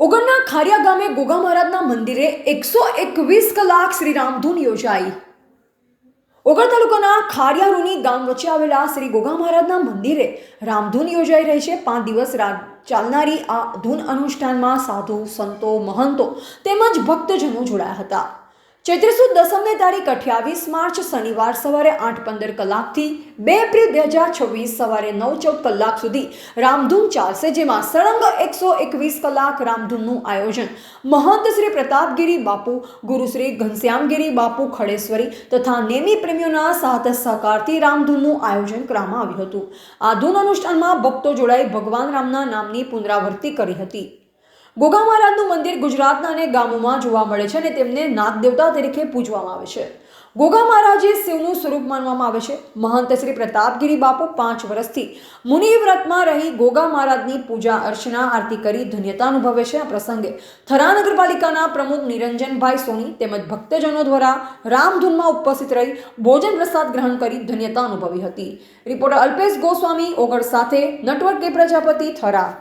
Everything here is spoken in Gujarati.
ઓગણના ખારિયા ગામે ગોગા મહારાજના મંદિરે 121 કલાક શ્રી રામધૂન યોજાઈ। ઓગળ તાલુકાના ખારિયારૂની ગામ વચ્ચે આવેલા શ્રી ગોગા મહારાજના મંદિરે રામધૂન યોજાઈ રહી છે। 5 દિવસ ચાલનારી આ ધૂન અનુષ્ઠાનમાં સાધુ સંતો મહંતો તેમજ ભક્તજનો જોડાયા હતા। ચૈત્ર સુદ દસમને તારીખ 28 માર્ચ શનિવાર સવારે 8:15 કલાકથી 2 એપ્રિલ 2026 સવારે 9:14 કલાક સુધી રામધૂન ચાલશે, જેમાં સળંગ 121 કલાક રામધૂનનું આયોજન મહંત શ્રી પ્રતાપગીરી બાપુ, ગુરુ શ્રી ઘનશ્યામગીરી બાપુ ખડેશ્વરી તથા નેમી પ્રેમીઓના સાથ સહકારથી રામધૂનનું આયોજન કરવામાં આવ્યું હતું। આ ધૂન અનુષ્ઠાનમાં ભક્તો જોડાઈ ભગવાન રામના નામની પુનરાવૃત્તિ કરી હતી। ગોગા મહારાજનું મંદિર ગુજરાતના અનેક ગામોમાં જોવા મળે છે અને તેમને નાગદેવતા તરીકે પૂજવામાં આવે છે। ગોગા મહારાજ એ શિવનું સ્વરૂપ માનવામાં આવે છે। મહંત શ્રી પ્રતાપગીરી બાપુ 5 વર્ષથી મુનિ વ્રતમાં રહી ગોગા મહારાજની પૂજા અર્ચના આરતી કરી ધન્યતા અનુભવે છે। આ પ્રસંગે થરા નગરપાલિકાના પ્રમુખ નિરંજનભાઈ સોની તેમજ ભક્તજનો દ્વારા રામધૂનમાં ઉપસ્થિત રહી ભોજન પ્રસાદ ગ્રહણ કરી ધન્યતા અનુભવી હતી। રિપોર્ટર અલ્પેશ ગોસ્વામી ઓગળ સાથે નટવર કે પ્રજાપતિ, થરા।